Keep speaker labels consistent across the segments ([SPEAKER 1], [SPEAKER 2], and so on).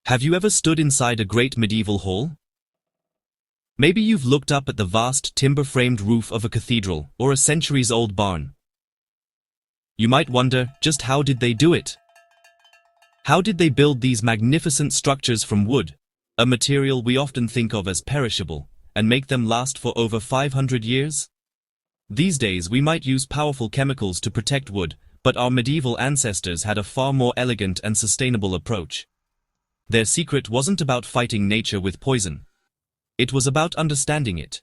[SPEAKER 1] Have you ever stood inside a great medieval hall? Maybe you've looked up at the vast timber-framed roof of a cathedral or a centuries-old barn. You might wonder, just how did they do it? How did they build these magnificent structures from wood, a material we often think of as perishable, and make them last for over 500 years? These days we might use powerful chemicals to protect wood, but our medieval ancestors had a far more elegant and sustainable approach. Their secret wasn't about fighting nature with poison. It was about understanding it.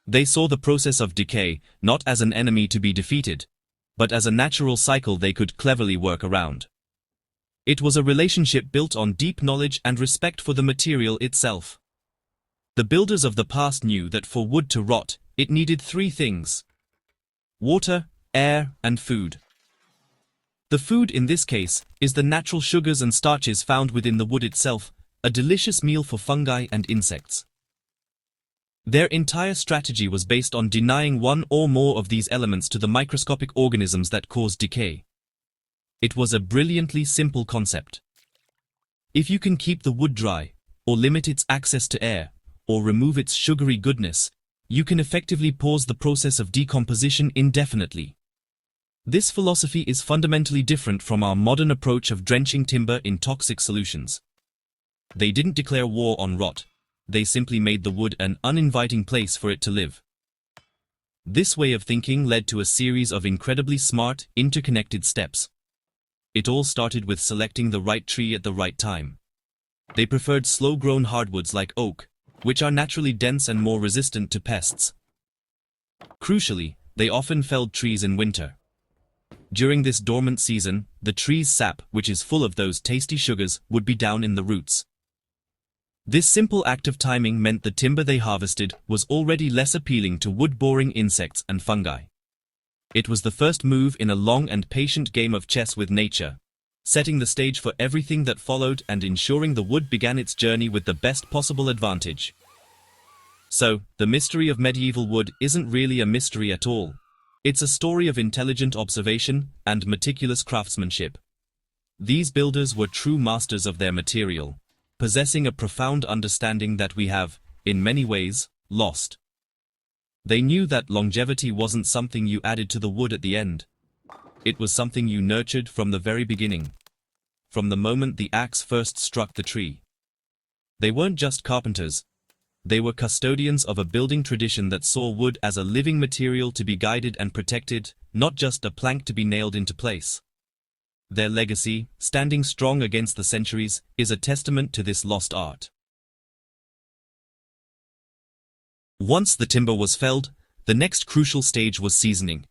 [SPEAKER 1] They saw the process of decay not as an enemy to be defeated, but as a natural cycle they could cleverly work around. It was a relationship built on deep knowledge and respect for the material itself. The builders of the past knew that for wood to rot, it needed three things: water, air, and food. The food in this case is the natural sugars and starches found within the wood itself, a delicious meal for fungi and insects. Their entire strategy was based on denying one or more of these elements to the microscopic organisms that cause decay. It was a brilliantly simple concept. If you can keep the wood dry, or limit its access to air, or remove its sugary goodness, you can effectively pause the process of decomposition indefinitely. This philosophy is fundamentally different from our modern approach of drenching timber in toxic solutions. They didn't declare war on rot. They simply made the wood an uninviting place for it to live. This way of thinking led to a series of incredibly smart, interconnected steps. It all started with selecting the right tree at the right time. They preferred slow-grown hardwoods like oak, which are naturally dense and more resistant to pests. Crucially, they often felled trees in winter. During this dormant season, the tree's sap, which is full of those tasty sugars, would be down in the roots. This simple act of timing meant the timber they harvested was already less appealing to wood-boring insects and fungi. It was the first move in a long and patient game of chess with nature, setting the stage for everything that followed and ensuring the wood began its journey with the best possible advantage. So, the mystery of medieval wood isn't really a mystery at all. It's a story of intelligent observation and meticulous craftsmanship. These builders were true masters of their material, possessing a profound understanding that we have, in many ways, lost. They knew that longevity wasn't something you added to the wood at the end. It was something you nurtured from the very beginning, from the moment the axe first struck the tree. They weren't just carpenters. They were custodians of a building tradition that saw wood as a living material to be guided and protected, not just a plank to be nailed into place. Their legacy, standing strong against the centuries, is a testament to this lost art. Once the timber was felled, the next crucial stage was seasoning.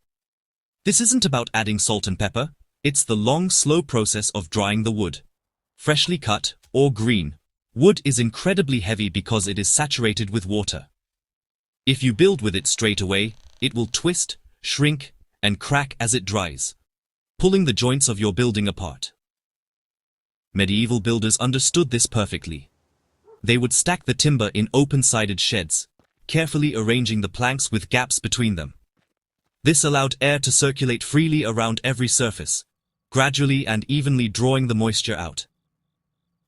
[SPEAKER 1] This isn't about adding salt and pepper, it's the long, slow process of drying the wood. Freshly cut, or green, wood is incredibly heavy because it is saturated with water. If you build with it straight away, it will twist, shrink, and crack as it dries, pulling the joints of your building apart. Medieval builders understood this perfectly. They would stack the timber in open-sided sheds, carefully arranging the planks with gaps between them. This allowed air to circulate freely around every surface, gradually and evenly drawing the moisture out.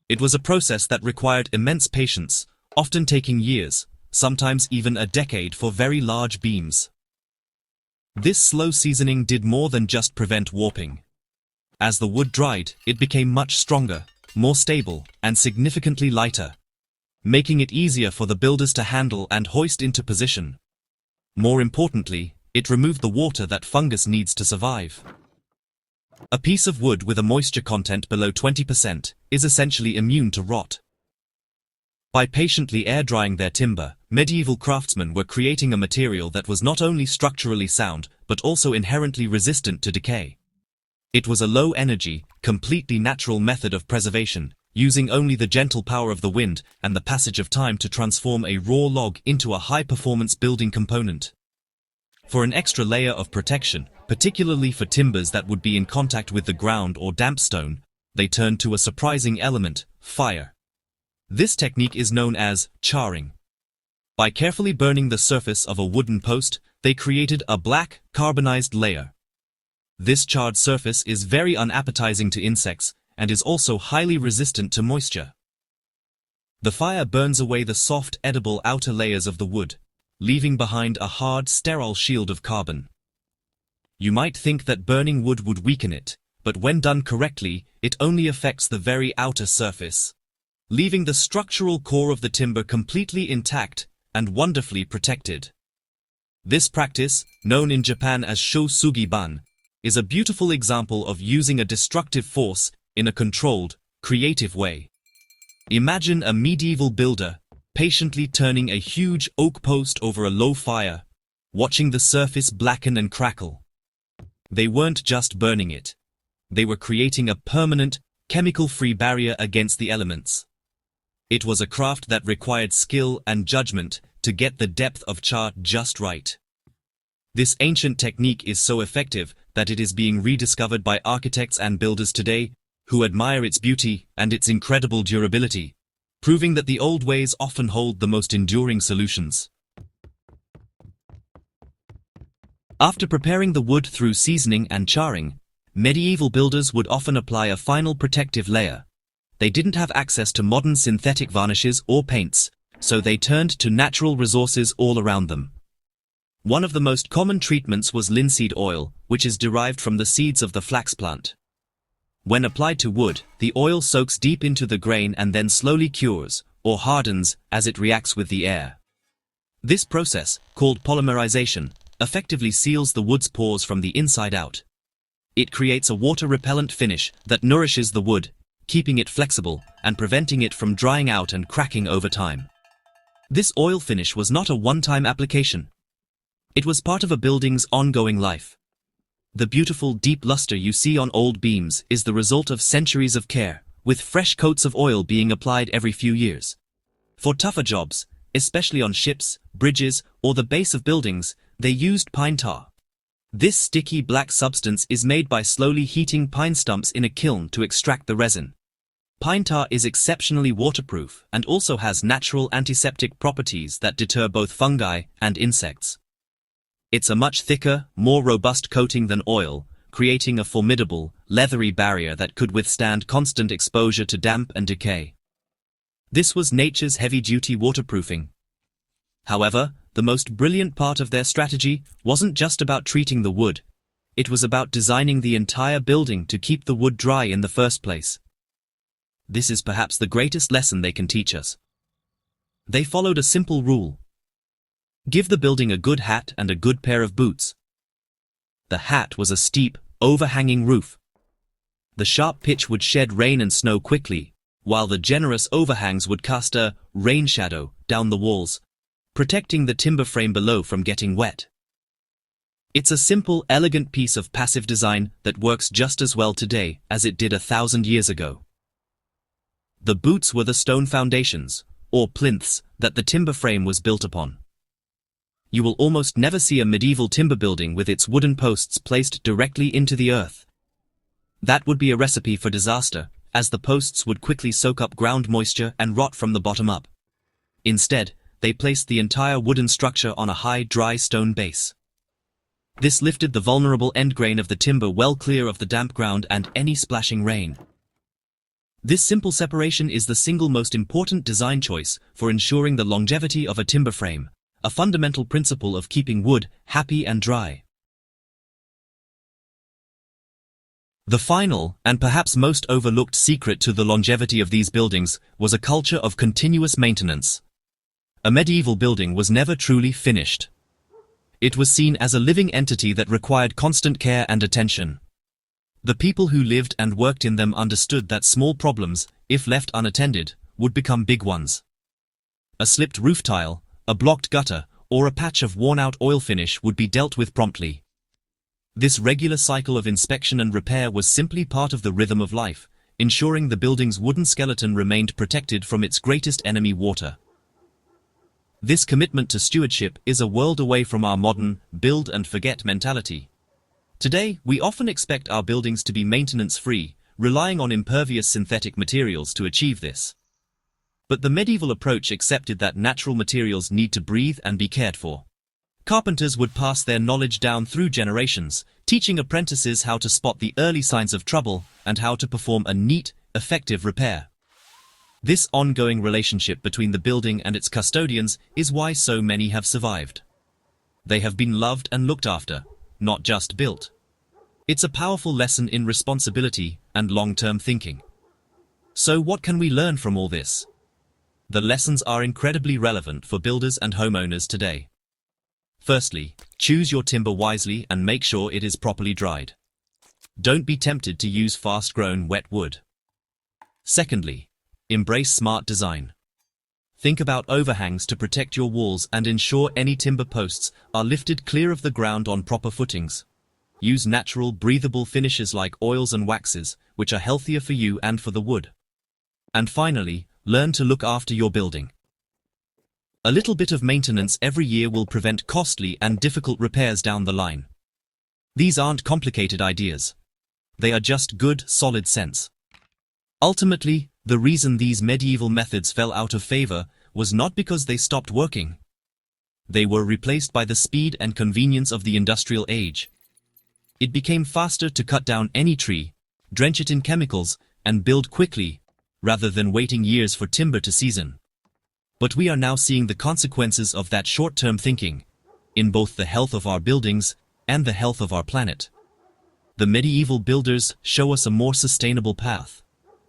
[SPEAKER 1] It was a process that required immense patience, often taking years, sometimes even a decade for very large beams. This slow seasoning did more than just prevent warping. As the wood dried, it became much stronger, more stable, and significantly lighter, making it easier for the builders to handle and hoist into position. More importantly, it removed the water that fungus needs to survive. A piece of wood with a moisture content below 20% is essentially immune to rot. By patiently air-drying their timber, medieval craftsmen were creating a material that was not only structurally sound, but also inherently resistant to decay. It was a low-energy, completely natural method of preservation, using only the gentle power of the wind and the passage of time to transform a raw log into a high-performance building component. For an extra layer of protection, particularly for timbers that would be in contact with the ground or damp stone, they turned to a surprising element: fire. This technique is known as charring. By carefully burning the surface of a wooden post, they created a black, carbonized layer. This charred surface is very unappetizing to insects, and is also highly resistant to moisture. The fire burns away the soft, edible outer layers of the wood, leaving behind a hard, sterile shield of carbon. You might think that burning wood would weaken it, but when done correctly, it only affects the very outer surface, leaving the structural core of the timber completely intact and wonderfully protected. This practice, known in Japan as shōsugi-ban, is a beautiful example of using a destructive force in a controlled, creative way. Imagine a medieval builder patiently turning a huge oak post over a low fire, watching the surface blacken and crackle. They weren't just burning it. They were creating a permanent, chemical-free barrier against the elements. It was a craft that required skill and judgment to get the depth of char just right. This ancient technique is so effective that it is being rediscovered by architects and builders today, who admire its beauty and its incredible durability, proving that the old ways often hold the most enduring solutions. After preparing the wood through seasoning and charring, medieval builders would often apply a final protective layer. They didn't have access to modern synthetic varnishes or paints, so they turned to natural resources all around them. One of the most common treatments was linseed oil, which is derived from the seeds of the flax plant. When applied to wood, the oil soaks deep into the grain and then slowly cures, or hardens, as it reacts with the air. This process, called polymerization, effectively seals the wood's pores from the inside out. It creates a water-repellent finish that nourishes the wood, keeping it flexible and preventing it from drying out and cracking over time. This oil finish was not a one-time application. It was part of a building's ongoing life. The beautiful deep luster you see on old beams is the result of centuries of care, with fresh coats of oil being applied every few years. For tougher jobs, especially on ships, bridges, or the base of buildings, they used pine tar. This sticky black substance is made by slowly heating pine stumps in a kiln to extract the resin. Pine tar is exceptionally waterproof and also has natural antiseptic properties that deter both fungi and insects. It's a much thicker, more robust coating than oil, creating a formidable, leathery barrier that could withstand constant exposure to damp and decay. This was nature's heavy-duty waterproofing. However, the most brilliant part of their strategy wasn't just about treating the wood. It was about designing the entire building to keep the wood dry in the first place. This is perhaps the greatest lesson they can teach us. They followed a simple rule. Give the building a good hat and a good pair of boots. The hat was a steep, overhanging roof. The sharp pitch would shed rain and snow quickly, while the generous overhangs would cast a rain shadow down the walls, protecting the timber frame below from getting wet. It's a simple, elegant piece of passive design that works just as well today as it did 1,000 years ago. The boots were the stone foundations, or plinths, that the timber frame was built upon. You will almost never see a medieval timber building with its wooden posts placed directly into the earth. That would be a recipe for disaster, as the posts would quickly soak up ground moisture and rot from the bottom up. Instead, they placed the entire wooden structure on a high, dry stone base. This lifted the vulnerable end grain of the timber well clear of the damp ground and any splashing rain. This simple separation is the single most important design choice for ensuring the longevity of a timber frame, a fundamental principle of keeping wood happy and dry. The final, and perhaps most overlooked secret to the longevity of these buildings was a culture of continuous maintenance. A medieval building was never truly finished. It was seen as a living entity that required constant care and attention. The people who lived and worked in them understood that small problems, if left unattended, would become big ones. A slipped roof tile, a blocked gutter, or a patch of worn-out oil finish would be dealt with promptly. This regular cycle of inspection and repair was simply part of the rhythm of life, ensuring the building's wooden skeleton remained protected from its greatest enemy, water. This commitment to stewardship is a world away from our modern, build-and-forget mentality. Today, we often expect our buildings to be maintenance-free, relying on impervious synthetic materials to achieve this. But the medieval approach accepted that natural materials need to breathe and be cared for. Carpenters would pass their knowledge down through generations, teaching apprentices how to spot the early signs of trouble and how to perform a neat, effective repair. This ongoing relationship between the building and its custodians is why so many have survived. They have been loved and looked after, not just built. It's a powerful lesson in responsibility and long-term thinking. So what can we learn from all this? The lessons are incredibly relevant for builders and homeowners today. Firstly, choose your timber wisely and make sure it is properly dried. Don't be tempted to use fast-grown wet wood. Secondly, embrace smart design. Think about overhangs to protect your walls and ensure any timber posts are lifted clear of the ground on proper footings. Use natural, breathable finishes like oils and waxes, which are healthier for you and for the wood. And finally, learn to look after your building. A little bit of maintenance every year will prevent costly and difficult repairs down the line. These aren't complicated ideas. They are just good, solid sense. Ultimately, the reason these medieval methods fell out of favor was not because they stopped working. They were replaced by the speed and convenience of the industrial age. It became faster to cut down any tree, drench it in chemicals, and build quickly, rather than waiting years for timber to season. But we are now seeing the consequences of that short-term thinking, in both the health of our buildings and the health of our planet. The medieval builders show us a more sustainable path.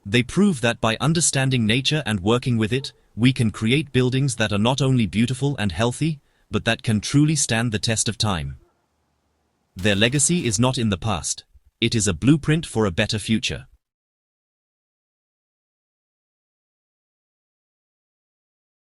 [SPEAKER 1] They prove that by understanding nature and working with it, we can create buildings that are not only beautiful and healthy, but that can truly stand the test of time. Their legacy is not in the past. It is a blueprint for a better future.